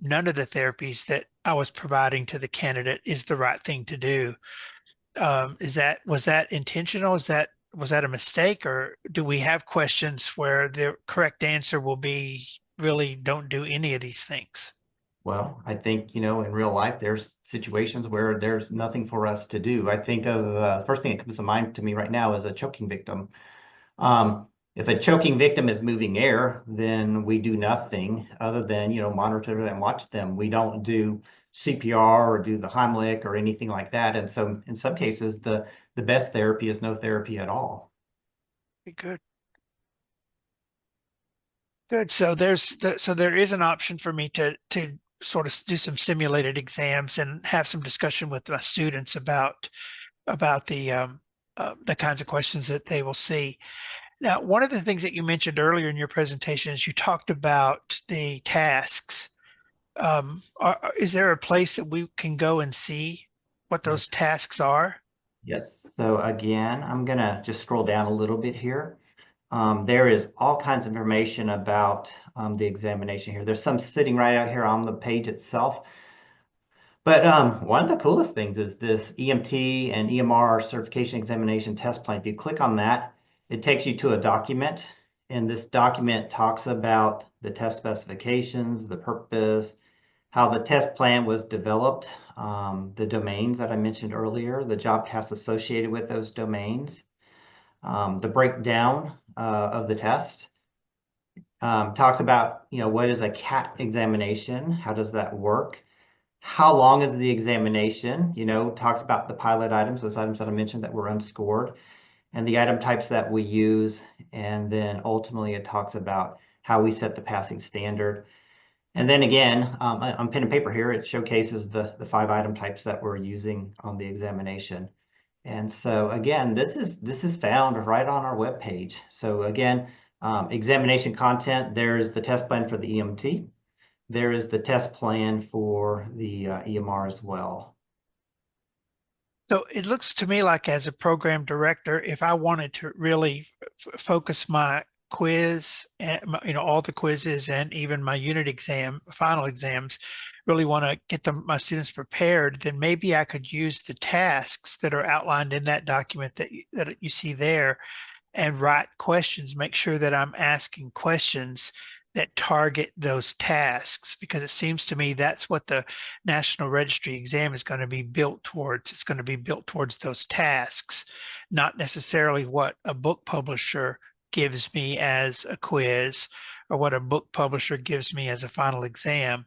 none of the therapies that I was providing to the candidate is the right thing to do. Was that intentional? Was that a mistake, or do we have questions where the correct answer will be really don't do any of these things? Well, I think, in real life, there's situations where there's nothing for us to do. I think of first thing that comes to mind to me right now is a choking victim. If a choking victim is moving air, then we do nothing other than, monitor and watch them. We don't do CPR or do the Heimlich or anything like that. And so in some cases, the best therapy is no therapy at all. Good. Good. So there is an option for me to sort of do some simulated exams and have some discussion with my students about the kinds of questions that they will see. Now, one of the things that you mentioned earlier in your presentation is you talked about the tasks. Is there a place that we can go and see what those tasks are? Yes. So again, I'm gonna just scroll down a little bit here. There is all kinds of information about the examination here. There's some sitting right out here on the page itself. But one of the coolest things is this EMT and EMR certification examination test plan. If you click on that, it takes you to a document, and this document talks about the test specifications, the purpose, how the test plan was developed, the domains that I mentioned earlier, the job tasks associated with those domains, the breakdown of the test. Talks about, what is a CAT examination? How does that work? How long is the examination? Talks about the pilot items, those items that I mentioned that were unscored, and the item types that we use. And then ultimately it talks about how we set the passing standard. And then again, on pen and paper here, it showcases the 5 item types that we're using on the examination. And so again, this is found right on our webpage. So again, examination content, there's the test plan for the EMT. There is the test plan for the EMR as well. So it looks to me like as a program director, if I wanted to really focus my quiz and all the quizzes and even my unit exam, final exams, really want to get my students prepared, then maybe I could use the tasks that are outlined in that document that you see there and write questions, make sure that I'm asking questions that target those tasks, because it seems to me that's what the National Registry exam is going to be built towards. It's going to be built towards those tasks, not necessarily what a book publisher gives me as a quiz or what a book publisher gives me as a final exam.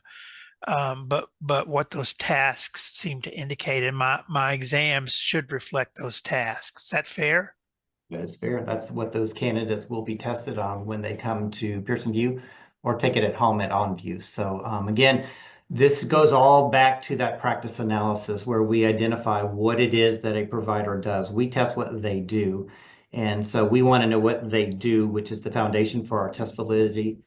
But what those tasks seem to indicate, and my exams should reflect those tasks. Is that fair? That is fair. That's what those candidates will be tested on when they come to Pearson VUE or take it at home at OnVUE. So again, this goes all back to that practice analysis where we identify what it is that a provider does. We test what they do. And so we want to know what they do, which is the foundation for our test validity.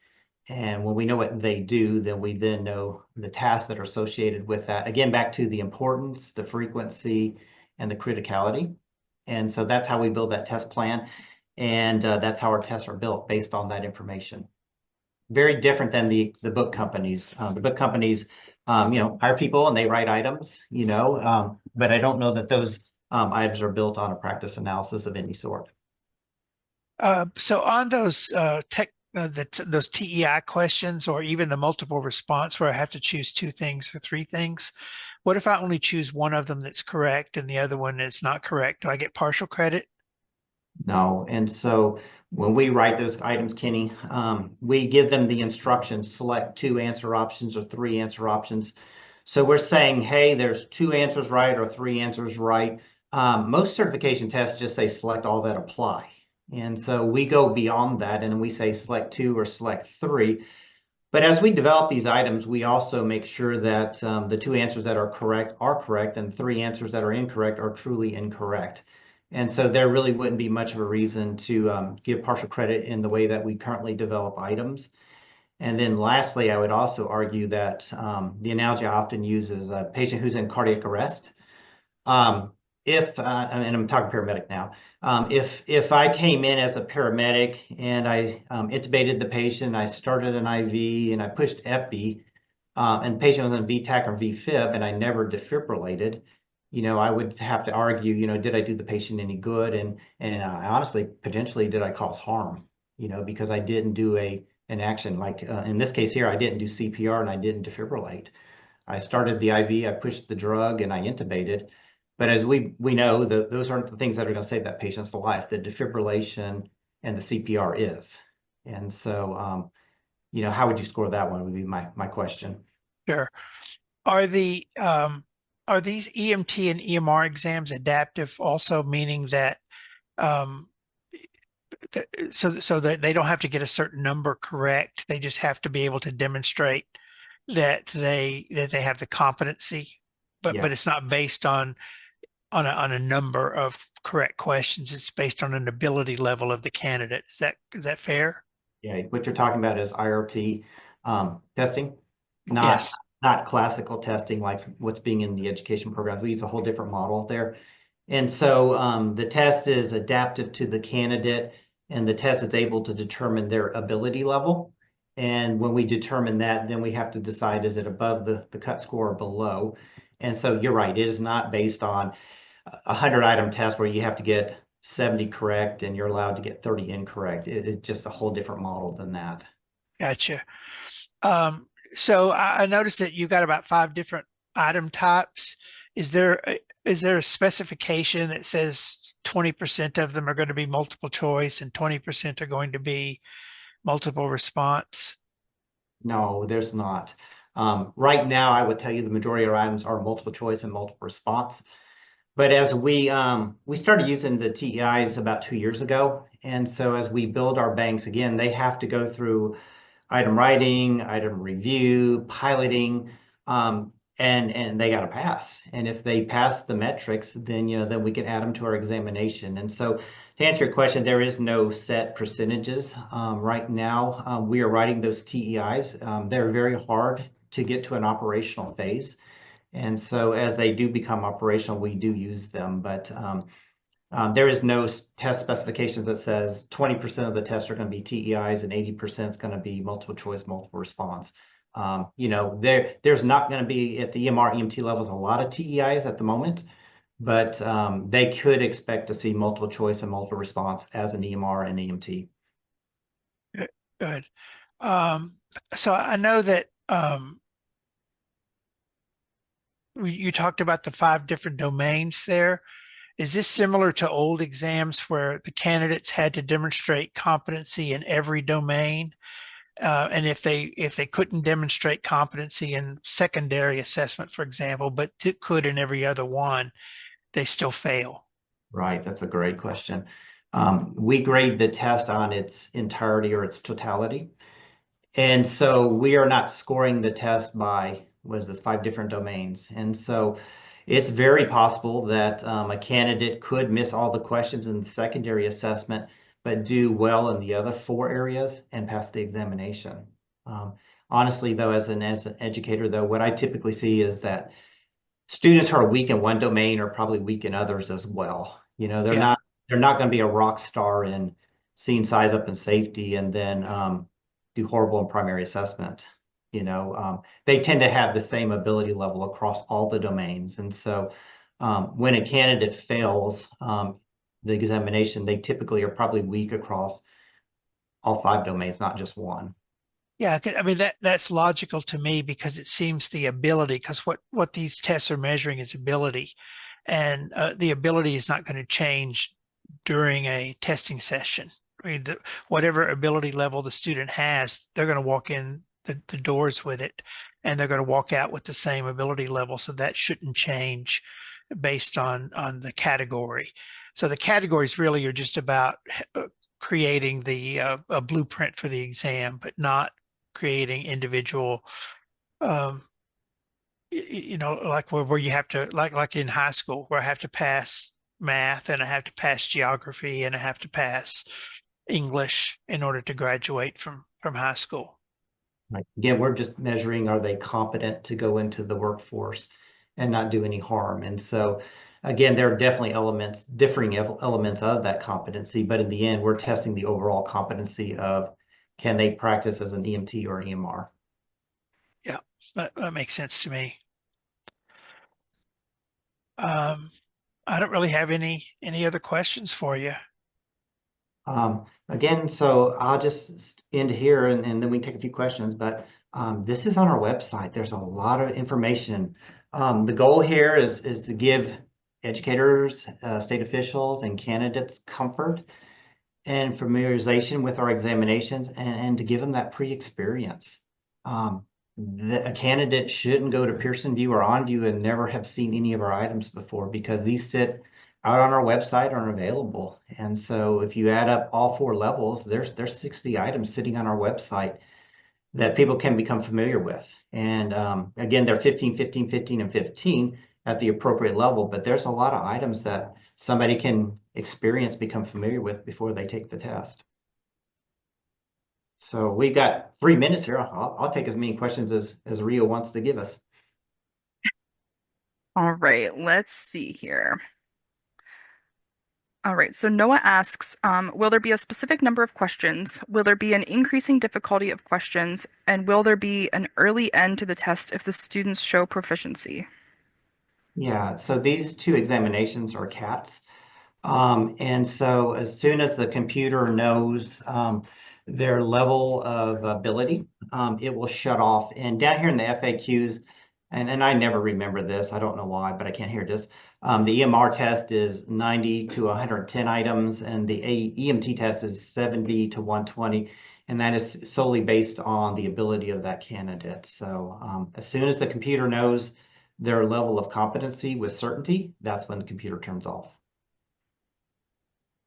And when we know what they do, then we then know the tasks that are associated with that. Again, back to the importance, the frequency, and the criticality. And so that's how we build that test plan. And that's how our tests are built based on that information. Very different than the book companies. The book companies, hire people and they write items, but I don't know that those items are built on a practice analysis of any sort. So on those those TEI questions, or even the multiple response where I have to choose 2 things or 3 things, what if I only choose one of them that's correct and the other one is not correct? Do I get partial credit? No. And so when we write those items, Kenny, we give them the instructions, select 2 answer options or 3 answer options. So we're saying, hey, there's 2 answers right or 3 answers right. Most certification tests just say select all that apply. And so we go beyond that and we say select 2 or select 3. But as we develop these items, we also make sure that the 2 answers that are correct and 3 answers that are incorrect are truly incorrect. And so there really wouldn't be much of a reason to give partial credit in the way that we currently develop items. And then lastly, I would also argue that the analogy I often use is a patient who's in cardiac arrest. And I'm talking paramedic now, if I came in as a paramedic and I intubated the patient, I started an IV and I pushed epi, and the patient was on VTAC or VFib and I never defibrillated, I would have to argue, did I do the patient any good? And honestly, potentially, did I cause harm? Because I didn't do an action like in this case here, I didn't do CPR and I didn't defibrillate. I started the IV, I pushed the drug, and I intubated. But as we know, those aren't the things that are going to save that patient's life. The defibrillation and the CPR is. And so, how would you score that one would be my question. Sure. Are these EMT and EMR exams adaptive also, meaning that so that they don't have to get a certain number correct. They just have to be able to demonstrate that they have the competency, Yeah. but it's not based on a number of correct questions. It's based on an ability level of the candidate. Is that fair? Yeah, what you're talking about is IRT testing, not Yes. not classical testing like what's being in the education programs. We use a whole different model there. And so the test is adaptive to the candidate, and the test is able to determine their ability level. And when we determine that, then we have to decide, is it above the cut score or below? And so you're right, it is not based on a 100-item test where you have to get 70 correct and you're allowed to get 30 incorrect. It's just a whole different model than that. Gotcha. So I noticed that you got about 5 different item types. Is there a specification that says 20% of them are going to be multiple choice and 20% are going to be multiple response? No, there's not. Right now, I would tell you the majority of our items are multiple choice and multiple response. But as we started using the TEIs about 2 years ago, and so as we build our banks again, they have to go through item writing, item review, piloting, and they got to pass. And if they pass the metrics, then then we can add them to our examination. And so, to answer your question, there is no set percentages right now. We are writing those TEIs. They're very hard to get to an operational phase. And so as they do become operational, we do use them, but there is no test specifications that says 20% of the tests are going to be TEIs and 80% is going to be multiple choice, multiple response. There's not going to be at the EMR, EMT levels a lot of TEIs at the moment, but they could expect to see multiple choice and multiple response as an EMR and EMT. Good. So I know that you talked about the 5 different domains there. Is this similar to old exams where the candidates had to demonstrate competency in every domain? And if they couldn't demonstrate competency in secondary assessment, for example, but could in every other one, they still fail? Right, that's a great question. We grade the test on its entirety or its totality. And so we are not scoring the test by, what is this, 5 different domains. And so it's very possible that a candidate could miss all the questions in the secondary assessment, but do well in the other 4 areas and pass the examination. Honestly, though, as an educator, though, what I typically see is that students who are weak in one domain are probably weak in others as well. Yeah. They're not going to be a rock star in scene size up and safety and then do horrible in primary assessment. They tend to have the same ability level across all the domains. And so when a candidate fails the examination, they typically are probably weak across all 5 domains, not just one. Yeah, I mean that's logical to me because it seems the ability, because what these tests are measuring is ability, and the ability is not going to change during a testing session. I mean, whatever ability level the student has, they're going to walk in the doors with it, and they're going to walk out with the same ability level. So that shouldn't change based on the category. So the categories really are just about creating a blueprint for the exam, but not creating individual like where you have to like in high school where I have to pass math and I have to pass geography and I have to pass English in order to graduate from high school. Right. Again, we're just measuring, are they competent to go into the workforce and not do any harm? And so again, there are definitely differing elements of that competency, but in the end, we're testing the overall competency of can they practice as an EMT or EMR? Yeah, that makes sense to me. I don't really have any other questions for you. Again, so I'll just end here and then we can take a few questions, but this is on our website. There's a lot of information. The goal here is to give educators, state officials, and candidates comfort and familiarization with our examinations and to give them that pre-experience. A candidate shouldn't go to Pearson View or OnView and never have seen any of our items before because these sit out on our website are available. And so if you add up all 4 levels, there's 60 items sitting on our website that people can become familiar with. And again, they're 15, 15, 15, and 15 at the appropriate level, but there's a lot of items that somebody can experience, become familiar with before they take the test. So we've got 3 minutes here. I'll take as many questions as Rio wants to give us. All right, let's see here. All right, so Noah asks, will there be a specific number of questions? Will there be an increasing difficulty of questions? And will there be an early end to the test if the students show proficiency? Yeah, so these 2 examinations are CATs. And so as soon as the computer knows their level of ability, it will shut off. And down here in the FAQs, and I never remember this, I don't know why, but I can't hear this. The EMR test is 90 to 110 items, and the EMT test is 70 to 120. And that is solely based on the ability of that candidate. So as soon as the computer knows their level of competency with certainty, that's when the computer turns off.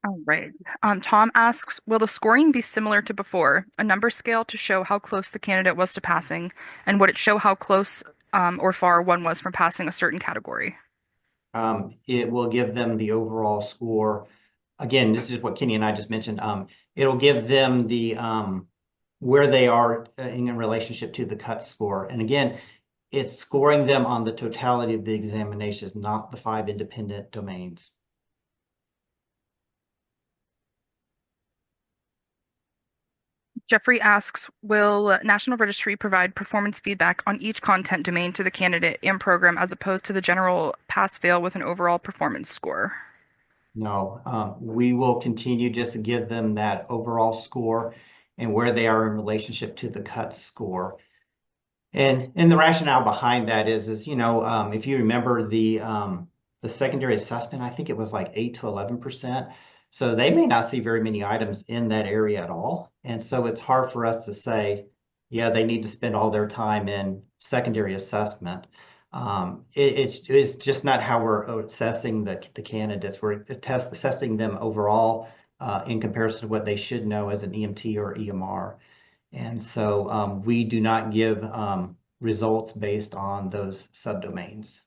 All right. Tom asks, will the scoring be similar to before, a number scale to show how close the candidate was to passing, and would it show how close or far one was from passing a certain category? It will give them the overall score. Again, this is what Kenny and I just mentioned. It'll give them the where they are in relationship to the cut score. And again, it's scoring them on the totality of the examinations, not the 5 independent domains. Jeffrey asks, will National Registry provide performance feedback on each content domain to the candidate and program as opposed to the general pass-fail with an overall performance score? No, we will continue just to give them that overall score and where they are in relationship to the cut score. And the rationale behind that is if you remember the secondary assessment, I think it was like 8 to 11%. So they may not see very many items in that area at all. And so it's hard for us to say, yeah, they need to spend all their time in secondary assessment. It's just not how we're assessing the candidates. We're assessing them overall in comparison to what they should know as an EMT or EMR. And so we do not give results based on those subdomains.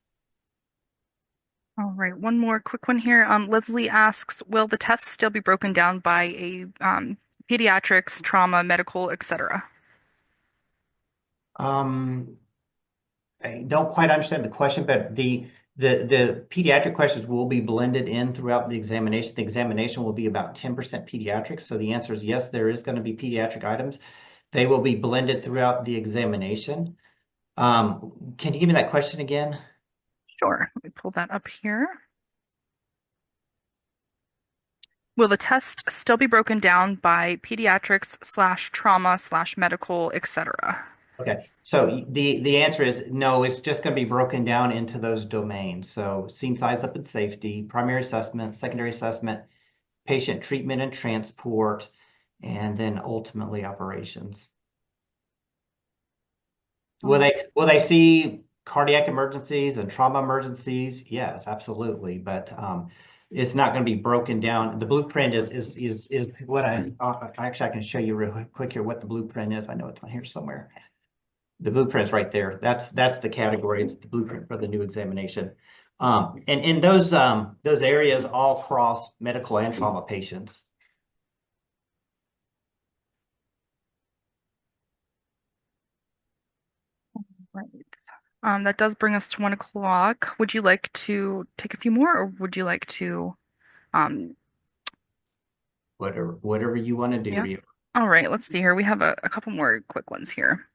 All right, one more quick one here. Leslie asks, will the tests still be broken down by a pediatrics, trauma, medical, etc.? I don't quite understand the question, but the pediatric questions will be blended in throughout the examination. The examination will be about 10% pediatrics. So the answer is yes, there is going to be pediatric items. They will be blended throughout the examination. Can you give me that question again? Sure, let me pull that up here. Will the test still be broken down by pediatrics / trauma / medical, etc.? Okay, so the answer is no, it's just going to be broken down into those domains. So scene size up and safety, primary assessment, secondary assessment, patient treatment and transport, and then ultimately operations. Will they see cardiac emergencies and trauma emergencies? Yes, absolutely. But it's not going to be broken down. The blueprint is what actually I can show you real quick here what the blueprint is. I know it's on here somewhere. The blueprint's right there. That's the category. It's the blueprint for the new examination. And in those areas all cross medical and trauma patients. Right. That does bring us to 1 o'clock. Would you like to take a few more, or would you like to, um, Whatever you want to do, yeah. Rio. All right, let's see here. We have a couple more quick ones here.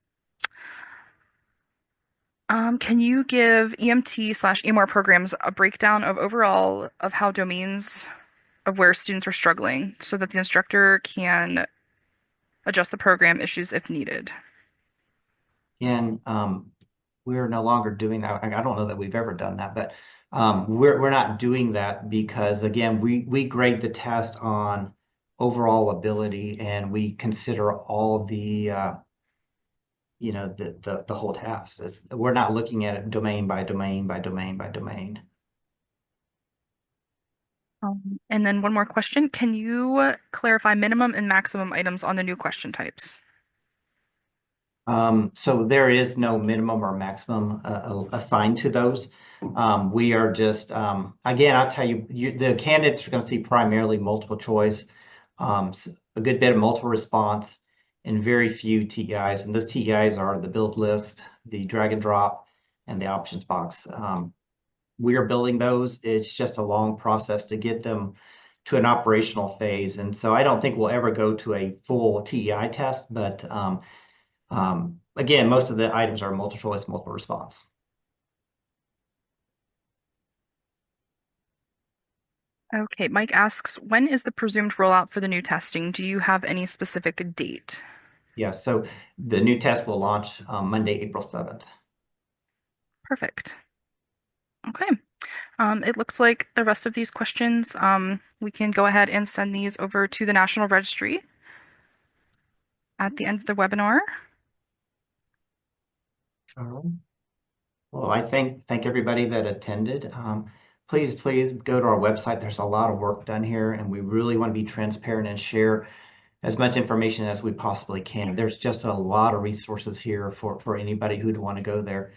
Can you give EMT / EMR programs a breakdown of overall of how domains of where students are struggling so that the instructor can adjust the program issues if needed? And we're no longer doing that. I don't know that we've ever done that, but we're not doing that because again, we grade the test on overall ability and we consider all the the whole task. We're not looking at it domain by domain by domain by domain. And then one more question. Can you clarify minimum and maximum items on the new question types? So there is no minimum or maximum assigned to those. We are just, again, I'll tell you, the candidates are going to see primarily multiple choice, a good bit of multiple response, and very few TEIs. And those TEIs are the build list, the drag and drop, and the options box. We are building those. It's just a long process to get them to an operational phase. And so I don't think we'll ever go to a full TEI test, but again, most of the items are multiple choice, multiple response. Okay, Mike asks, when is the presumed rollout for the new testing? Do you have any specific date? Yeah, so the new test will launch Monday, April 7th. Perfect. Okay. It looks like the rest of these questions, we can go ahead and send these over to the National Registry at the end of the webinar. All right. Well, I thank everybody that attended. Please go to our website. There's a lot of work done here, and we really want to be transparent and share as much information as we possibly can. There's just a lot of resources here for anybody who'd want to go there.